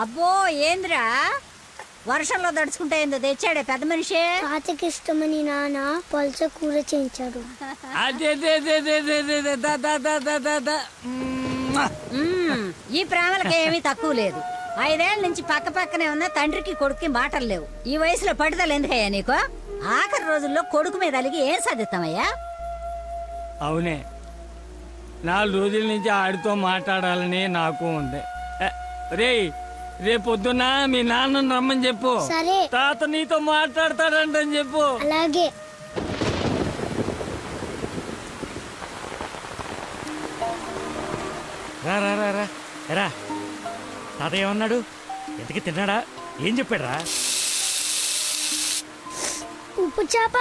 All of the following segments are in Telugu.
అబ్బో ఏంద్రా వర్షంలో దడుచుకుంటే ఏందో తెచ్చాడే పెద్ద మనిషి. తాతకి ఇష్టమని నాన్న పల్స కూర చేయించాడు. ఈ ప్రేమలకి ఏమీ తక్కువ లేదు. 5 ఏళ్ల నుంచి పక్క పక్కనే ఉన్న తండ్రికి కొడుక్కి మాటలు లేవు. ఈ వయసులో పట్టుదల ఎందుకయ్యా నీకు? ఆఖరి రోజుల్లో కొడుకు మీద అలిగి ఏం సాధిస్తామయ్యా? అవునే, 4 రోజుల నుంచి ఆడితో మాట్లాడాలని నాకు ఉంది. రేయ్, రేపొద్దున మీ నాన్నను రమ్మని చెప్పు. సరే తాత నీతో మాట్లాడతాడంటని చెప్పు. అలాగే. రా రా రా రా రా. తాత ఏమన్నాడు? ఎంతకి తిన్నాడా? ఏం చెప్పాడు రా? ఉప్పు చేప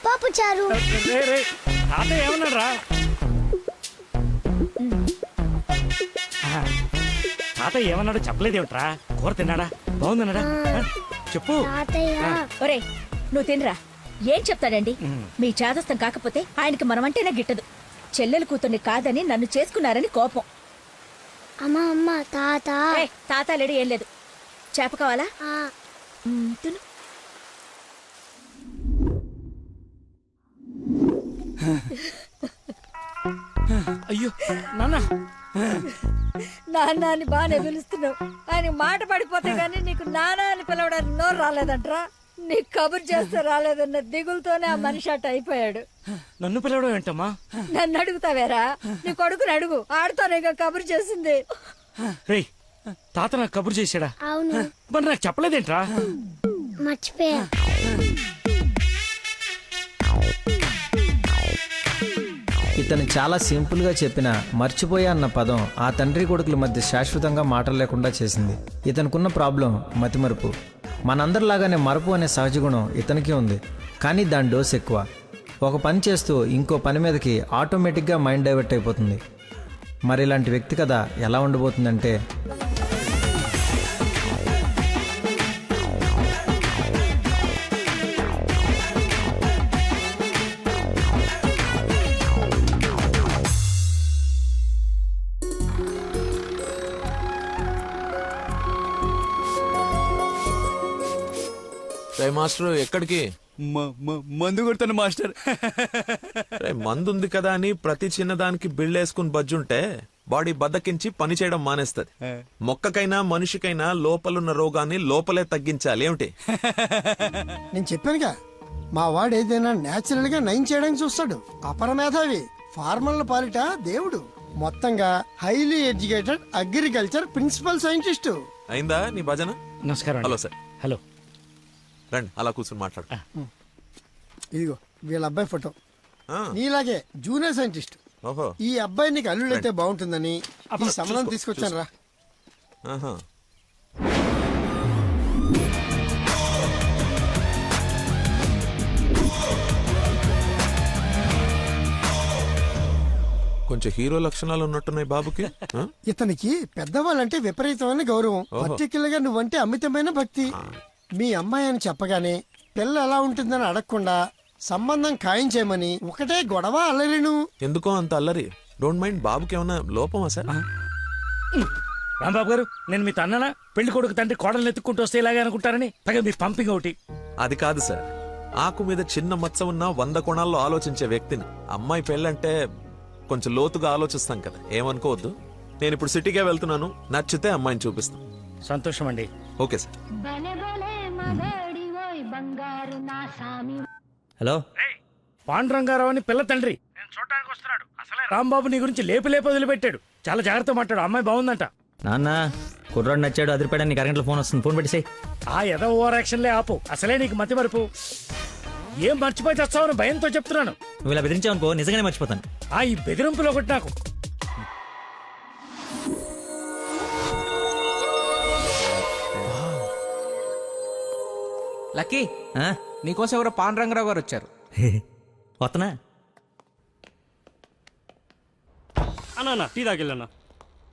పప్పు చారు. తాత ఏమన్నాడు రా? తాత ఏమన్నాడు చెప్పలేదేమిట్రా? కూర తిన్నాడా? బాగుందన్నాడా? చెప్పు. ఒరే నువ్వు తినరా. ఏం చెప్తాడండి? మీ చాదస్తం కాకపోతే ఆయనకి మనమంటేనే గిట్టదు. చెల్లెలు కూతుర్ని కాదని నన్ను చేసుకున్నారని కోపం. అమ్మా అమ్మ తాత. తాత లేడు, ఏం లేదు. చేప కావాలా? తిను. అయ్యో నాన్న. నాన్న అని బాగానే పిలుస్తున్నావు. ఆయన మాట పడిపోతే గానీ నీకు నాన్న అని పిలవడానికి నోరు రాలేదంట్రా. నీకు కబురు చేస్తే రాలేదన్న దిగులతోనే ఆ మనిషి అట్ట అయిపోయాడు. నన్ను పిలవడం ఏంటమ్మా? నన్ను అడుగుతావేరా? నీ కొడుకుని అడుగు, ఆడుతానే కబురు చేసింది. రేయ్, తాత నాకు కబురు చేశాడా? అవును. మరి నాకు చెప్పలేదేంట్రా? మర్చిపోయా. ఇతను చాలా సింపుల్గా చెప్పిన మర్చిపోయా అన్న పదం ఆ తండ్రి కొడుకుల మధ్య శాశ్వతంగా మాటలు లేకుండా చేసింది. ఇతనుకున్న ప్రాబ్లం మతిమరుపు. మనందరిలాగానే మరపు అనే సహజ గుణం ఇతనికి ఉంది, కానీ దాని డోస్ ఎక్కువ. ఒక పని చేస్తూ ఇంకో పని మీదకి ఆటోమేటిక్గా మైండ్ డైవర్ట్ అయిపోతుంది. మరి ఇలాంటి వ్యక్తి కథ ఎలా ఉండబోతుందంటే, మాస్టర్ ఎక్కడికి? మందు కొడతాను మాస్టర్. మందు ఉంది కదా అని ప్రతి చిన్నదానికి బిళ్ళేసుకుని బజ్జుంటే బాడీ బద్దకించి పని చేయడం మానేస్తది. మొక్కకైనా మనిషికైనా లోపలున్న రోగాన్ని లోపలే తగ్గించాలి. ఏమిటి? నేను చెప్పానుగా, మా వాడు ఏదైనా నేచురల్ గా నయం చేయడానికి చూస్తాడు. అపరమేధావి, ఫార్మల్ పాలిట దేవుడు. మొత్తంగా highly educated agriculture principal scientist. అయిందా నీ భజన? నమస్కారం. Hello sir. హలో. రండి, అలా కూర్చొని మాట్లాడు. ఇదిగో వీళ్ళ అబ్బాయి ఫోటో. ఆ, నీలాగే జూనియర్ సైంటిస్ట్. ఓహో. ఈ అబ్బాయి నీకు అల్లుడైతే బాగుంటుందని ఈ సంబంధం తీసుకొచ్చాను రా. ఆహా. కొంచెం హీరో లక్షణాలు ఉన్నట్టున్నాయి బాబుకి. ఆ? ఇతనికి పెద్దవాళ్ళంటే విపరీతమైన గౌరవం. పర్టికులర్ గా నువ్వంటే అమితమైన భక్తి. మీ అమ్మాయి అని చెప్పగానే పిల్ల ఎలా ఉంటుందని అడగకుండా సంబంధం ఖాయం చేయమని ఒకటే గొడవ అల్లరిను. ఎందుకో అంత అల్లరి? Don't mind. బాబుకి ఏమన్నా లోపమా సార్? రాంబాబు గారు, నేను మీ తన్ననా? పెళ్లి కొడుకు తండ్రి కోడలు ఎత్తుక్కుంటూ వస్తే ఇలాగే అనుకుంటారని పైగా మీ పంపింగ్ ఒకటి. అది కాదు సార్, ఆకు మీద చిన్న మచ్చ ఉన్న 100 కోణాల్లో ఆలోచించే వ్యక్తిని. అమ్మాయి పెళ్ళంటే కొంచెం లోతుగా ఆలోచిస్తాం కదా, ఏమనుకోవద్దు. నేను ఇప్పుడు సిటీకే వెళ్తున్నాను, నచ్చితే అమ్మాయిని చూపిస్తాను. సంతోషం అండి. Okay sir. హలో, పాండురంగారావు అని పిల్ల తండ్రి నేను చూడడానికి వస్తున్నాడు. అసలే రాంబాబు నీ గురించి లేపి వదిలిపెట్టాడు. చాలా జాగ్రత్త మాట్లాడు. అమ్మాయి బాగుందంట. నాన్న కుర్రాడు నచ్చాడు, అదిరిపాడని నీకు అరగంటల ఫోన్ వస్తుంది, ఫోన్ పెట్టేసాయి. ఆ ఎద ఓవర్ యాక్షన్లే ఆపు. అసలే నీకు మతి మరుపు. ఏం మర్చిపోయి తెస్తావని భయంతో చెప్తున్నాను. నువ్వు ఇలా బెదిరించావనుకో నిజంగానే మర్చిపోతాను. ఈ బెదిరింపులో ఒకటి నాకు. లక్కీ, నీకోసం ఎవరో పాండురంగరావు గారు వచ్చారు. వస్తనా? అన్నా టీ తాగిల్లన్నా.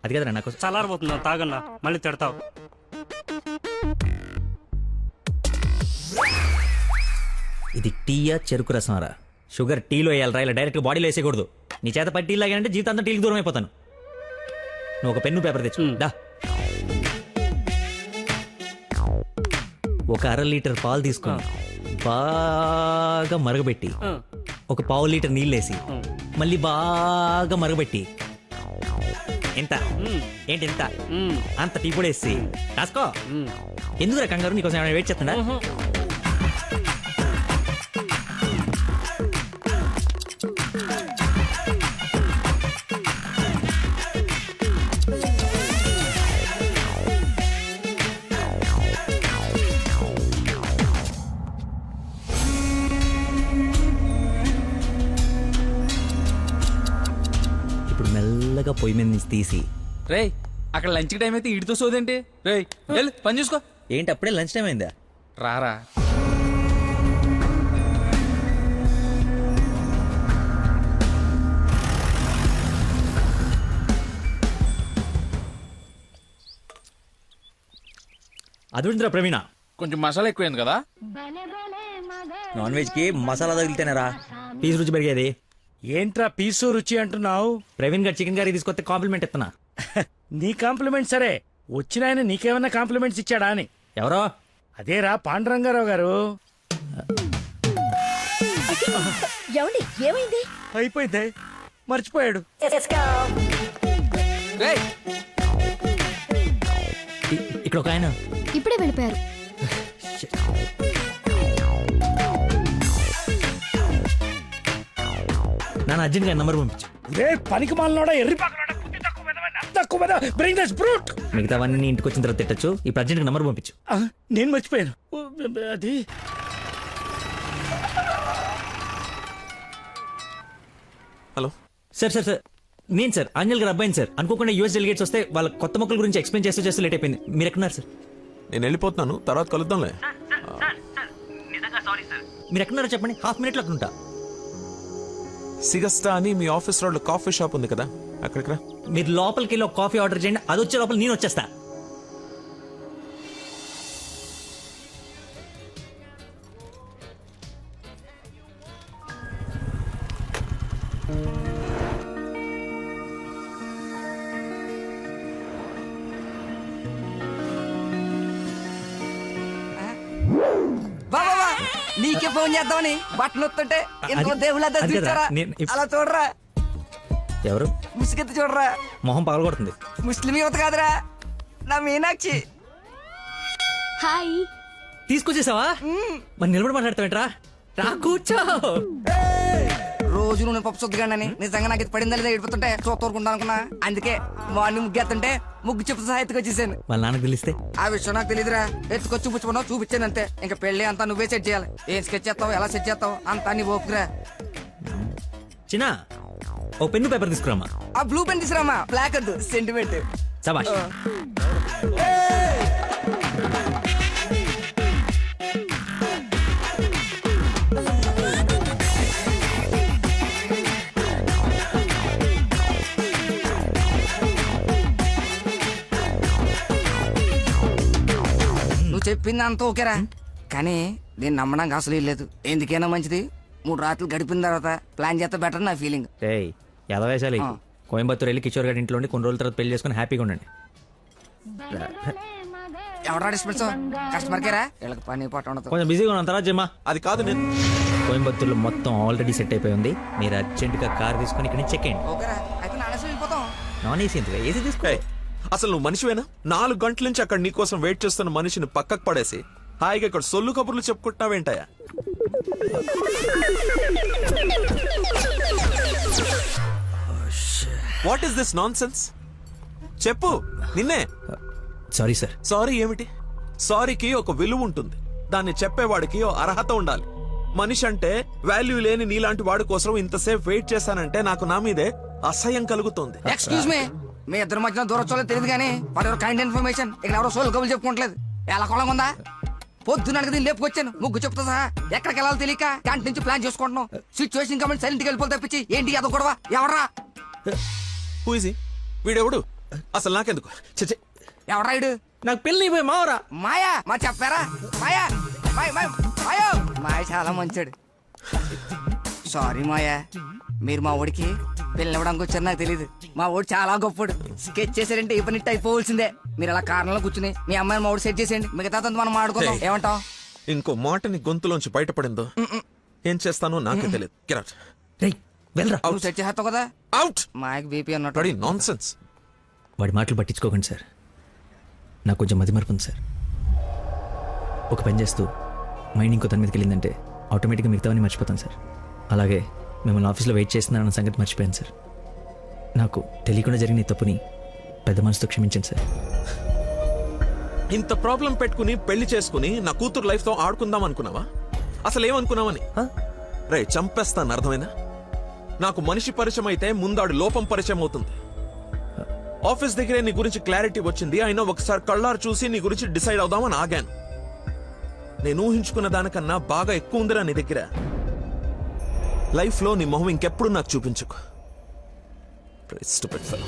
అది కదరా నాకు చల్లారిపోతున్నా, తాగన్నా, మళ్ళీ తిడతావు. ఇది టీయా చెరుకు రసంరా? షుగర్ టీలో వేయాలరా, ఇలా డైరెక్ట్ బాడీలో వేసేయకూడదు. నీ చేత పట్టి టీ లాగానంటే జీవితాంతం టీకి దూరం అయిపోతాను. నువ్వు ఒక పెన్ను పేపర్ తెచ్చు. దా. ఒక 1/2 లీటర్ పాలు తీసుకొని బాగా మరగబెట్టి ఒక 1/2 లీటర్ నీళ్ళేసి మళ్ళీ బాగా మరగబెట్టి ఎంత ఏంటి ఎంత అంత టీ కూడా వేసి రాసుకో. ఎందుకురా కంగారు, నీకోసం ఏమైనా వెయిట్ చేస్తుందా? ఇప్పుడు మెల్లగా పొయ్యి మీద నుంచి తీసి రేయ్ అక్కడ లంచ్ టైం అయితే ఇడితో సోదేంటి? రేయ్ వెళ్ళు పని చూసుకో. ఏంటి అప్పుడే లంచ్ టైం అయిందా? రారా. అదుందిరా ప్రవీణ, కొంచెం మసాలా ఎక్కువైంది కదా. నాన్ వెజ్ కి మసాలా తగిలితేనేరా పీస్ రుచి పెరిగేది. ఏంట్రా పీసు రుచి అంటున్నావు? ప్రవీణ్ గారు చికెన్ కర్రీ తీసుకొస్తే కాంప్లిమెంట్ ఇస్తున్నా. నీ కాంప్లిమెంట్ సరే, వచ్చిన ఆయన నీకేమన్నా కాంప్లిమెంట్స్ ఇచ్చాడా అని. ఎవరో? అదేరా పాండురంగారావు గారు. ఏమండి ఏమైంది? అయిపోయింది, మర్చిపోయాడు. రేయ్ ఇక్కడ ఒక ఆయన ఇప్పుడే వెళ్ళిపోయారు. నాన్న అర్జెంట్ గా నంబర్ పంపించు. రే పనికి మాలనోడా, ఎర్రి పక్కనోడా, బుద్ధి తక్కువ మెదవా, తక్కువ మెదవా, bring this brute. మిగతావన్నీ ఇంటికి వచ్చిన తర్వాత తిట్టచ్చు. ఇప్పుడు అర్జెంట్ గా నంబర్ పంపించు. నేను మర్చిపోయాను. అది హలో సార్ సార్ సార్ నేను సార్ ఆంజల్ గారు అబ్బాయిని సార్. అనుకోకుండా యూఎస్ డెలిగేట్స్ వస్తే వాళ్ళ కొత్త మొక్కల గురించి ఎక్స్ప్లెయిన్ చేస్తూ లేట్ అయిపోయింది. మీరు ఎక్కడున్నారు సార్? నేను వెళ్ళిపోతున్నాను, తర్వాత కలుద్దాంలే. మీరు ఎక్కడున్నారో చెప్పండి, హాఫ్ మినిట్లో అక్కడ ఉంటా. సిగస్టా అని మీ ఆఫీస్ రోడ్ కాఫీ షాప్ ఉంది కదా, అక్కడికి రా. మీరు లోపలికి వెళ్ళి ఒక కాఫీ ఆర్డర్ చేయండి, అది వచ్చే లోపల నేను వచ్చేస్తా. బాబా నీకే ఫోన్ చేద్దామని బట్టలు వస్తుంటే ఎందుకో దేవుళ్ళ అది కదా, అలా చూడరా, ఎవరు ముసుగెత్తి చూడరా, మొహం పగలగొడుతుంది. ముస్లిం యువత కాదురా, నా మీనాక్షి. హాయ్. తీసుకొచ్చేసావా? మరి నిలబడి మాట్లాడతావేంట్రా? రా కూర్చో. రోజు నువ్వు పప్పు సొద్దుగానని నిజంగా నాకు ఇది పడిందా లేదా ఏడిపోతుంటే చూస్తూరుకుంటా అనుకున్నా. అందుకే మార్నింగ్ ముగ్గు ఎత్తుంటే ముగ్గు చెప్తూ సహా ఎత్తుకొచ్చేసాను. వాళ్ళ నాన్నకు తెలిస్తే? ఆ విషయం నాకు తెలియదురా, ఎత్తుకొచ్చి చూపించుకున్నావు, చూపించాను అంతే. ఇంకా పెళ్లి అంతా నువ్వే సెట్ చేయాలి. ఏం స్కెచ్ చేస్తావు, ఎలా సెట్ చేస్తావు అంతా నీ ఓపుకురా. చిన్న ఓ పెన్ను పేపర్ తీసుకురామా. ఆ బ్లూ పెన్ తీసురామా, బ్లాక్ వద్దు, సెంటిమెంట్. సబాష్. నువ్వు చెప్పింది అంత ఓకేరా, కానీ నేను నమ్మడానికి అసలు లేదు. ఎందుకైనా మంచిది 3 రాత్రులు గడిపిన తర్వాత ప్లాన్ చేస్తే బెటర్ నా ఫీలింగ్. ఏయ్ ఎదవేశాలి. కోయంబత్తూర్ వెళ్ళి కిషోర్ గారి ఇంట్లో కొన్ని రోజుల తర్వాత పెళ్లి చేసుకుని హ్యాపీగా ఉండండి. ఎవడా డిస్పెన్స్ కస్టమర్ కేరా, వీళ్ళకి పని పాట ఉండదు. కొంచెం బిజీగా ఉన్నాను, తర్వాత జమ్మా. అది కాదు, నేను కోయంబత్తూర్లో మొత్తం ఆల్రెడీ సెట్ అయిపోయి ఉంది. మీరు అర్జెంట్ గా కార్ తీసుకుని ఇక్కడ నుంచి చెక్ చేయండి. ఓకేరా, అయితే నానేసి వెళ్ళిపోతాం. నాన్ ఏసీ ఎందుకు, ఏసీ తీసుకో. అసలు నువ్వు మనిషివేనా? 4 గంటల నుంచి అక్కడ నీకోసం వెయిట్ చేస్తున్న మనిషిని పక్కకు పడేసి హాయిగా ఇక్కడ సొల్లు కబుర్లు చెప్పుకుంటున్నావేంటయా? What is this nonsense? చెప్పు, నిన్నే. Sorry sir. సారీ ఏమిటి? సారీకి ఒక విలువ ఉంటుంది, దాన్ని చెప్పేవాడికి ఓ అర్హత ఉండాలి. మనిషి అంటే వాల్యూ లేని నీలాంటి వాడి కోసం ఇంతసేపు వెయిట్ చేశానంటే నాకు నా మీదే అసహ్యం కలుగుతోంది. ఎక్స్క్యూజ్ మీ, మీ ఇద్దరు మధ్యన దూరం చూడలేదు తెలియదు కానీ వాడు ఎవరు కైండ్ ఇన్ఫర్మేషన్ ఇక్కడ ఎవరో సోల్ కబులు చెప్పుకోవట్లేదు. ఎలా కొలం ఉందా? పొద్దున దీన్ని లేపుకొచ్చాను, ముగ్గు చెప్తా సహా ఎక్కడికి వెళ్ళాలో తెలియక క్యాంటీన్ నుంచి ప్లాన్ చేసుకుంటున్నాం. సిచ్యువేషన్ కాబట్టి సైలెంట్ గా వెళ్ళిపోతే తప్పించి ఏంటి అదో గొడవ? ఎవరా హూజీ వీడెవడు? అసలు నాకెందుకు? చచ్చే, ఎవరా ఇడు? నాకు పెళ్లి అయిపోయి మావరా. మాయా, మా చెప్పారా? మాయా మాయ చాలా మంచాడు. సారీ మాయా, మీరు మా ఓడికి పిల్లవడానికి వచ్చారు నాకు తెలియదు. మా ఓడి చాలా గొప్పడు. స్కెచ్ చేశారంటే ఈ పని అయిపోవలసిందే. మీరు అలా కారణంలో కూర్చుని మీ అమ్మాయిని మా ఓడి సెట్ చేసేయండి, మిగతా మనం మాడుకుందాం. ఏమంటావ్? ఇంకో మాటని గొంతులోంచి బయటపడిందో ఏం చేస్తానో నాకే తెలియదు. Get out. వెళ్ళరా. నువ్వు సెట్ చేస్తావు కదా. అవుట్. మాయకి బీపీ అన్నట్టు. నాన్సెన్స్. వాడి మాటలు పట్టించుకోకండి సార్, నాకు కొంచెం మతిమరుపు ఉంది సార్. ఒక పని చేస్తూ మైండ్ ఇంకో దాని మీదకి వెళ్ళిందంటే ఆటోమేటిక్గా మిగతావన్నీ మర్చిపోతాను సార్. అలాగే మిమ్మల్ని ఆఫీస్లో వెయిట్ చేస్తున్నానన్న సంగతి మర్చిపోయాను సార్. నాకు తెలియకుండా జరిగిన ఈ తప్పుని పెద్ద మనసుతో క్షమించండి సార్. ఇంత ప్రాబ్లం పెట్టుకుని పెళ్లి చేసుకుని నా కూతురు లైఫ్ తో ఆడుకుందాం అనుకున్నావా? అసలు ఏమనుకున్నావని? రే చంపేస్తాను, అర్థమైందా? నాకు మనిషి పరిచయం అయితే ముందాడు లోపం పరిచయం అవుతుంది. ఆఫీస్ దగ్గరే నీ గురించి క్లారిటీ వచ్చింది. అయినా ఒకసారి కళ్ళారు చూసి నీ గురించి డిసైడ్ అవుదామని ఆగాను. నేను ఊహించుకున్న దానికన్నా బాగా ఎక్కువ ఉందిరా నీ దగ్గర. లైఫ్ లో నీ మొహం ఇంకెప్పుడు నాకు చూపించుకో. Stupid fellow.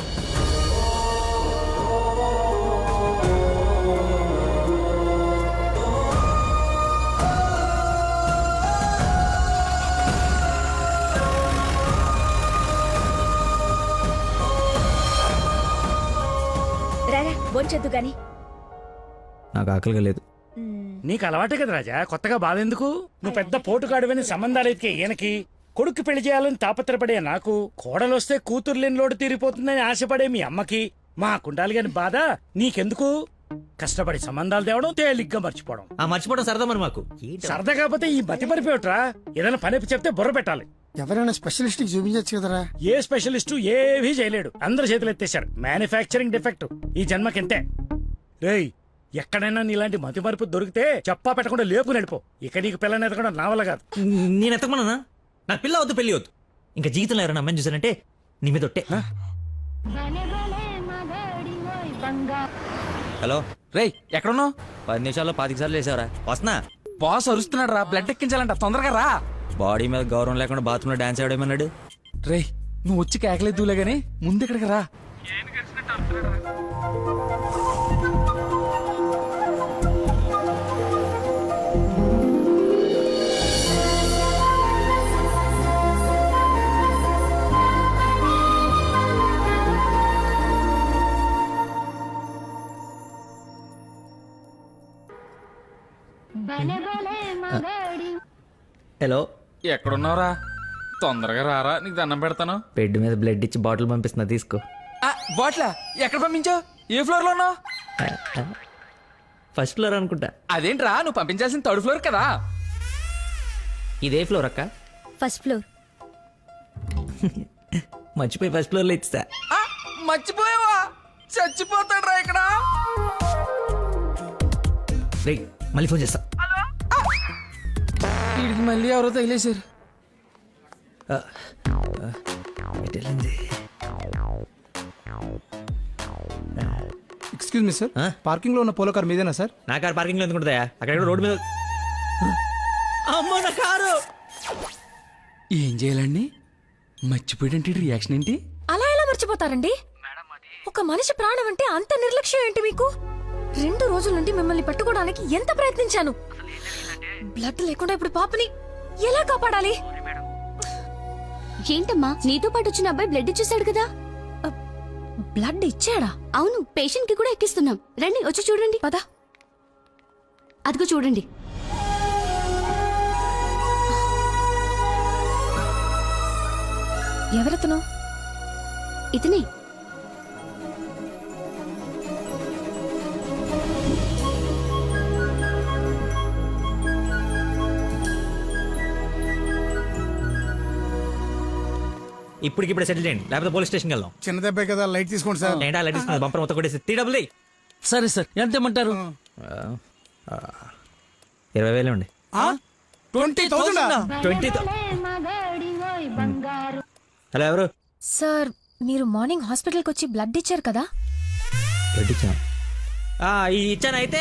రారా బొంచొద్దు గాని. నాకు ఆకలిగా లేదు. నీకు అలవాటే కదా రాజా, కొత్తగా బాధెందుకు? నువ్వు పెద్ద పోటుగాడువని సంబంధాలు ఎత్తికే ఈయనకి, కొడుకు పెళ్లి చేయాలని తాపత్రపడే నాకు, కోడలొస్తే కూతురు లేని లోటు తీరిపోతుందని ఆశపడే మీ అమ్మకి, మా కుండాలి గాని బాధ నీకెందుకు? కష్టపడి సంబంధాలు తేవడం, తేలిగ్గా మర్చిపోవడం. ఆ మర్చిపోవడం సరదా మరి మాకు. సరదా కాకపోతే ఈ బతి మరిపోయట్రా. ఏదైనా పని చెప్తే బుర్ర పెట్టాలి. ఎవరైనా స్పెషలిస్ట్ కి చూపించచ్చు కదరా. ఏ స్పెషలిస్టు ఏవీ చేయలేడు, అందరు చేతులు ఎత్తేశారు. మ్యానుఫ్యాక్చరింగ్ డిఫెక్ట్ ఈ జన్మకింతే. రేయ్, ఎక్కడైనా నీలాంటి మతి మరుపు దొరికితే చెప్పా పెట్టకుండా లేపు నడిపో. ఇక నీకు పిల్లని ఎతకడం నా వల్ల కాదు. నేను ఎతకమన్నా? నాకు పిల్ల వద్దు, పెళ్లి వద్దు. ఇంకా జీవితంలో ఎవరైనా అమ్మాయిని చూసానంటే నీ మీద ఒట్టే. హలో రేయ్, ఎక్కడున్నావు? 10 నిమిషాల్లో 25 సార్లు వేసావరా? వస్తున్నా. బాస్ అరుస్తున్నాడు రా, బ్లడ్ ఎక్కించాలంట, తొందరగా రా. బాడీ మీద గౌరవం లేకుండా బాత్రూమ్ లో డాన్స్ ఆడేమన్నాడు. రేయ్, నువ్వు వచ్చి కేకలేదులే గానీ ముందు ఇక్కడికి రా. హలో, ఎక్కడున్నావురా? తొందరగా రారా, నీకు దండం పెడతాను. బెడ్ మీద బ్లడ్ ఇచ్చి బాటిల్ పంపిస్తున్నా, తీసుకో. బాట్లా ఎక్కడ పంపించావు? ఏ ఫ్లోర్ లో ఉన్నావు? ఫస్ట్ ఫ్లోర్ అనుకుంటా. అదేంట్రా, నువ్వు పంపించాల్సిన 3rd ఫ్లోర్ కదా. ఇదే ఫ్లోర్ అక్క? First floor. మర్చిపోయి ఫస్ట్ ఫ్లోర్ లో ఇచ్చా. మర్చిపోయావా? చచ్చిపోతాడు రా ఇక్కడ. రేయ్, మళ్ళీ ఫోన్ చేస్తా. వీడికి మళ్ళీ ఎవరో తగిలేశారు. ఎక్స్క్యూజ్ మీ సార్, పార్కింగ్ లో ఉన్న పోలో కార్ మీదేనా సార్? నా కారు పార్కింగ్ లో ఎందుకుంటుందా? అక్కడ రోడ్డు మీద. అమ్మో నా కారు! ఏం చేయాలండి? మర్చిపోయాడంటే రియాక్షన్ ఏంటి? అలా ఎలా మర్చిపోతారండి? ఒక మనిషి ప్రాణం అంటే అంత నిర్లక్ష్యం ఏంటి మీకు? 2 రోజుల నుండి మిమ్మల్ని పట్టుకోవడానికి ఎంత ప్రయత్నించాను. బ్లడ్ లేకుండా ఇప్పుడు పాపని ఎలా కాపాడాలి? ఏంటమ్మా, నీతో పాటు వచ్చిన అబ్బాయి బ్లడ్ ఇచ్చేసాడు కదా. బ్లడ్ ఇచ్చాడా? అవును, పేషెంట్ కి కూడా ఎక్కిస్తున్నాం. రండి, వచ్చి చూడండి. పద. అదిగో చూడండి. ఎవరతను? ఇతనే. ఇప్పటికిప్పుడే సెటిల్ చేయండి, లేకపోతే పోలీస్ స్టేషన్కి వెళ్దాం. చిన్న దెబ్బే కదా, లైట్ తీసుకోండి సార్. ఏంటా లైట్ తీసుకున్నది? బంపర్ మొత్తం కొట్టేసి టీ. సరే సార్, ఎంత ఇమ్మంటారు? 20,000 ఉండి. 20,000? 20,000. హలో, ఎవరు? సార్, మీరు మార్నింగ్ హాస్పిటల్కి వచ్చి బ్లడ్ ఇచ్చారు కదా? బ్లడ్ ఇచ్చాను. ఇచ్చాను. అయితే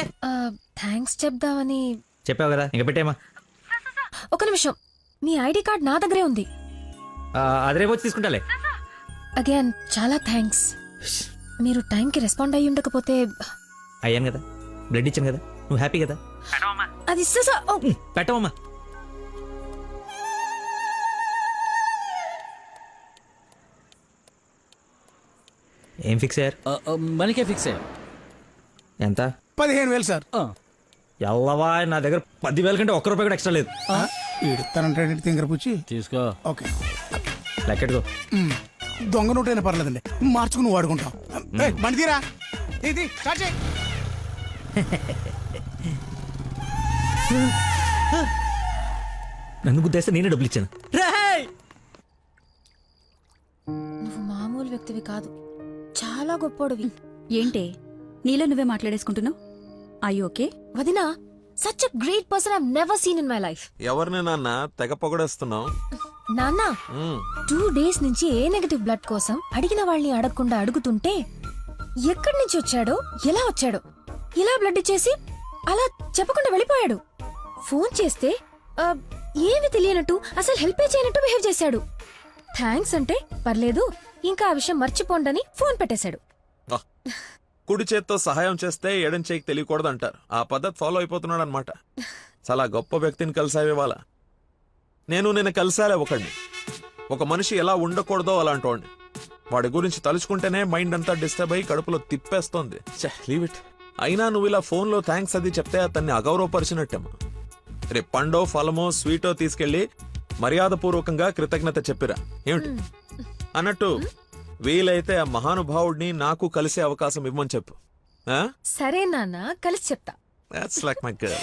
థ్యాంక్స్ చెప్దామని. చెప్పావు కదా, ఇంకా పెట్టేమా. ఒక నిమిషం, మీ ఐడి కార్డ్ నా దగ్గరే ఉంది. అది రేపు వచ్చి తీసుకుంటాలే. అగైన్ చాలా థ్యాంక్స్. మీరు టైంకి రెస్పాండ్ అయ్యి ఉండకపోతే. అయ్యాను కదా, బ్లడ్ ఇచ్చాను కదా, నువ్వు హ్యాపీ కదా. అది పెట్టవమ్మా. ఏం ఫిక్స్ అయ్యారు? మనకే ఫిక్స్ అయ్యా. ఎంత? 15,000 సార్. ఎల్లవా, నా దగ్గర 10,000 కంటే ఒక్క రూపాయి కూడా ఎక్స్ట్రా లేదు. ఇడతానంటే తింగర పుచ్చి తీసుకో. ఓకే, లెక్కెట్టుకో. దొంగ నోటైనా పర్లేదండి, మార్చుకుని వాడుకుంటాం. బండి తీరా, ఇది స్టార్ట్ చేయి. నన్ను గుద్దేస్తే నేనే డబ్బులు ఇచ్చాను. నువ్వు మామూలు వ్యక్తివి కాదు, చాలా గొప్పోడివి. ఏంటే నీలో నువ్వే మాట్లాడేసుకుంటున్నావు? I okay? వదినా, such a great person I never seen in my life. ఎవరిని నాన్న తెగ పొగడేస్తున్నావు? నాన్న 2 days నుంచి ఏ నెగటివ్ బ్లడ్ కోసం అడిగిన వాళ్ళని అడగకుండా అడుగుతుంటే ఎక్కడి నుంచి వచ్చాడో, ఎలా వచ్చాడో, ఇలా బ్లడ్ ఇచ్చేసి అలా చెప్పకుండా వెళ్ళిపోయాడు. ఫోన్ చేస్తే ఏమి తెలియనట్టు, అసలు హెల్పే చేయనట్టు బిహేవ్ చేశాడు. థ్యాంక్స్ అంటే పర్లేదు, ఇంకా ఆ విషయం మర్చిపోండని ఫోన్ పెట్టేశాడు. కుడి చేత్తో సహాయం చేస్తే ఎడం చేయికి తెలియకూడదు అంటారు. ఆ పద్ధతి ఫాలో అయిపోతున్నాడు అనమాట. చాలా గొప్ప వ్యక్తిని కలిసావే వాళ్ళ. నేను కలిసాలే ఒకడిని. ఒక మనిషి ఎలా ఉండకూడదో అలాంటి వాడిని. వాడి గురించి తలుచుకుంటేనే మైండ్ అంతా డిస్టర్బ్ అయ్యి కడుపులో తిప్పేస్తోంది. Leave it. అయినా నువ్వు ఇలా ఫోన్లో థ్యాంక్స్ అది చెప్తే అతన్ని అగౌరవపరిచినట్టేమో. రేపు పండో ఫలమో స్వీటో తీసుకెళ్లి మర్యాదపూర్వకంగా కృతజ్ఞత చెప్పిరా ఏమిటి అన్నట్టు. వీలైతే ఆ మహానుభావుడిని నాకు కలిసే అవకాశం ఇవ్వమని చెప్పు. సరే నాన్న, కలిసి చెప్తా. That's like my girl.